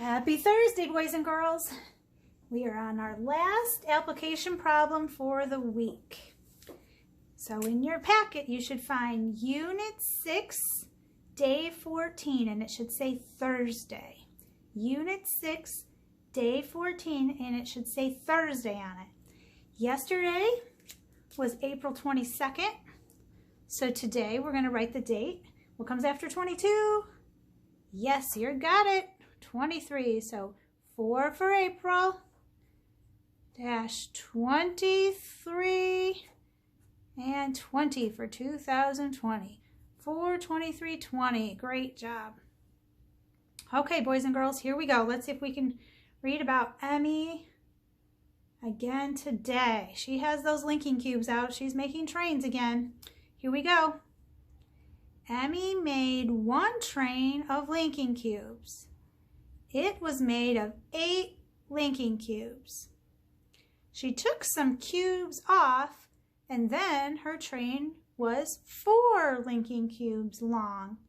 Happy Thursday, boys and girls. We are on our last application problem for the week. So in your packet, you should find Unit 6, Day 14, and it should say Thursday. Unit 6, Day 14, and it should say Thursday on it. Yesterday was April 22nd, so today we're going to write the date. What comes after 22? Yes, you got it. 23. So 4 for April, dash 23, and 20 for 2020. 4/23/20. Great job. Okay, boys and girls, here we go. Let's see if we can read about Emmy again today. She has those linking cubes out. She's making trains again. Here we go. Emmy made one train of linking cubes. It was made of 8 linking cubes. She took some cubes off, and then her train was 4 linking cubes long.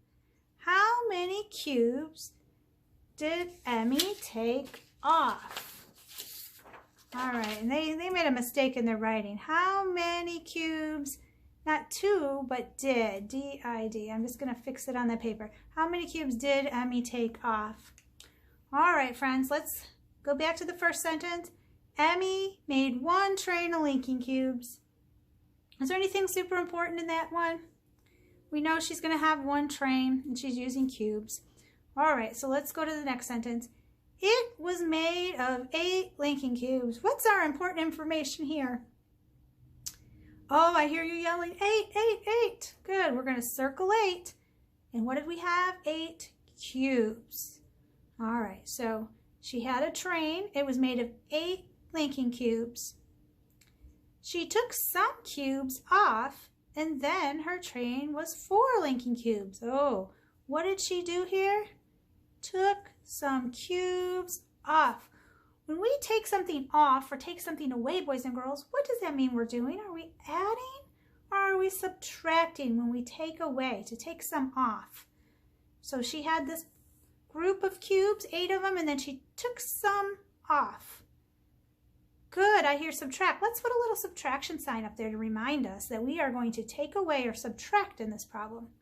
How many cubes did Emmy take off? All right, and they made a mistake in their writing. How many cubes, not 2, but did, D-I-D. I'm just going to fix it on the paper. How many cubes did Emmy take off? All right, friends, let's go back to the first sentence. Emmy made one train of linking cubes. Is there anything super important in that one? We know she's going to have one train and she's using cubes. All right, so let's go to the next sentence. It was made of 8 linking cubes. What's our important information here? Oh, I hear you yelling, 8, 8, 8. Good, we're going to circle 8. And what did we have? 8 cubes. All right, so she had a train. It was made of 8 linking cubes. She took some cubes off, and then her train was 4 linking cubes. Oh, what did she do here? Took some cubes off. When we take something off or take something away, boys and girls, what does that mean we're doing? Are we adding or are we subtracting when we take away, to take some off? So she had this group of cubes, 8 of them, and then she took some off. Good, I hear subtract. Let's put a little subtraction sign up there to remind us that we are going to take away or subtract in this problem.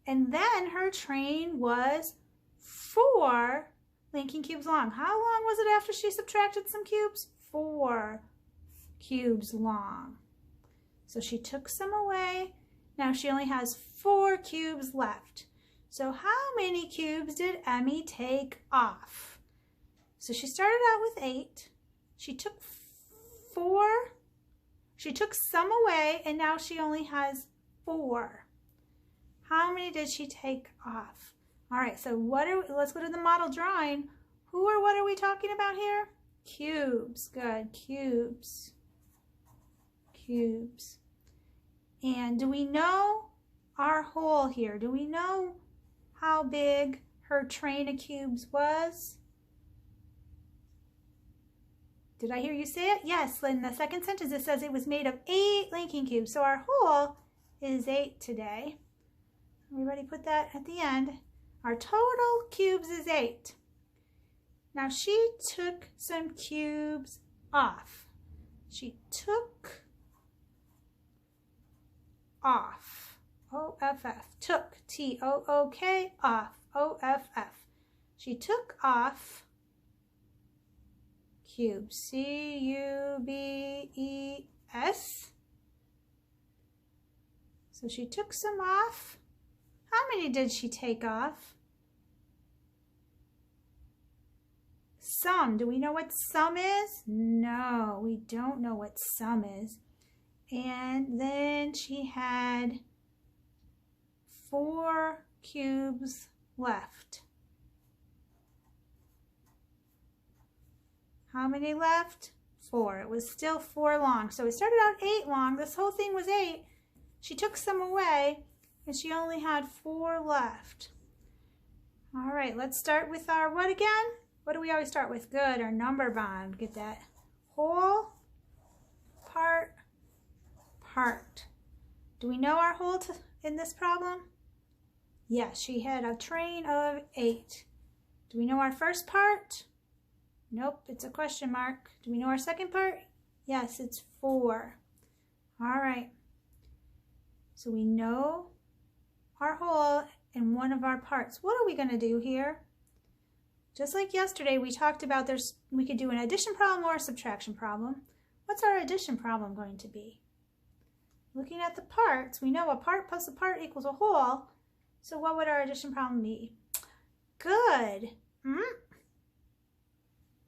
And then her train was 4 linking cubes long. How long was it after she subtracted some cubes? 4 cubes long. So she took some away. Now she only has 4 cubes left. So how many cubes did Emmy take off? So she started out with 8. She took 4. She took some away, and now she only has 4. How many did she take off? All right, so let's go to the model drawing. Who or what are we talking about here? Cubes. Good, cubes. Cubes. And do we know our whole here? Do we know how big her train of cubes was? Did I hear you say it? Yes, in the second sentence it says it was made of 8 linking cubes. So our whole is 8 today. Everybody put that at the end. Our total cubes is 8. Now she took some cubes off. She took off. O-F-F. Took. T-O-O-K. Off. O-F-F. She took off cubes. C-U-B-E-S. So she took some off. How many did she take off? Some. Do we know what some is? No, we don't know what some is. And then she had 4 cubes left. How many left? 4. It was still 4 long. So it started out 8 long. This whole thing was 8. She took some away, and she only had 4 left. All right, let's start with our what again? What do we always start with? Good, our number bond. Get that. Whole, part, part. Do we know our whole in this problem? Yes, she had a train of 8. Do we know our first part? Nope, it's a question mark. Do we know our second part? Yes, it's 4. All right. So we know our whole and one of our parts. What are we going to do here? Just like yesterday, we talked about we could do an addition problem or a subtraction problem. What's our addition problem going to be? Looking at the parts, we know a part plus a part equals a whole. So what would our addition problem be? Good.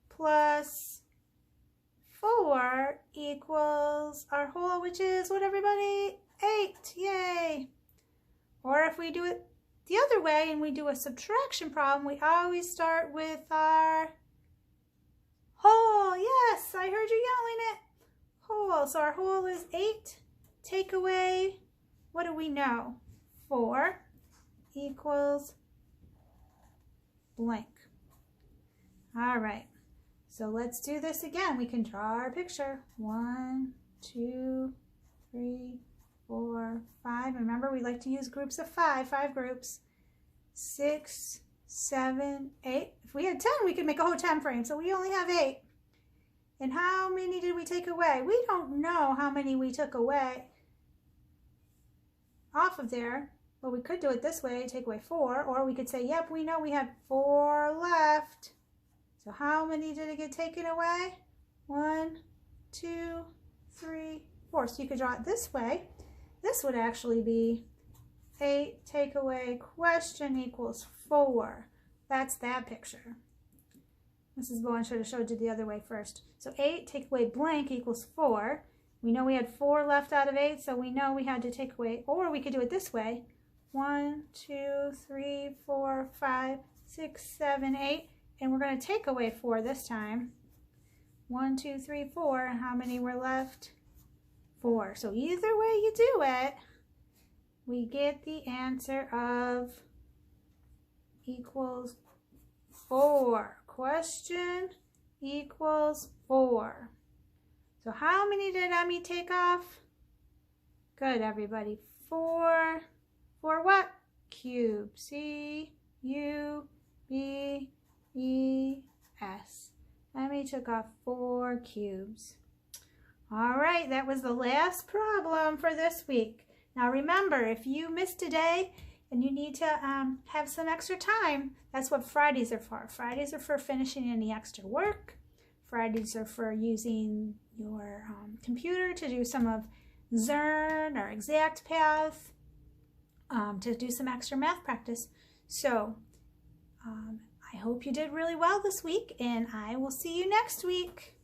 Plus 4 equals our whole, which is what, everybody? 8. Yay. Or if we do it the other way and we do a subtraction problem, we always start with our whole. Yes, I heard you yelling it. Whole. So our whole is 8. Take away, what do we know? 4 equals blank. All right. So let's do this again. We can draw our picture. 1, 2, 3, 4, 5. Remember, we like to use groups of 5 groups. 6, 7, 8. If we had 10, we could make a whole 10 frame. So we only have 8. And how many did we take away? We don't know how many we took away off of there. But we could do it this way, take away 4. Or we could say, yep, we know we have 4 left. So how many did it get taken away? 1, 2, 3, 4. So you could draw it this way. This would actually be 8 take away question equals 4. That's that picture. Mrs. Bowen should have showed you the other way first. So 8 take away blank equals 4. We know we had 4 left out of 8, so we know we had to take away, or we could do it this way. 1, 2, 3, 4, 5, 6, 7, 8. And we're going to take away 4 this time. 1, 2, 3, 4. And how many were left? 4. So either way you do it, we get the answer of equals 4. Question equals 4. So how many did Emmy take off? Good, everybody. 4. 4 what? Cube. C-U-B-E-S. Emmy took off 4 cubes. All right, that was the last problem for this week. Now remember, if you missed a day and you need to have some extra time, that's what Fridays are for. Fridays are for finishing any extra work. Fridays are for using your computer to do some of Zearn or ExactPath, to do some extra math practice. So I hope you did really well this week, and I will see you next week.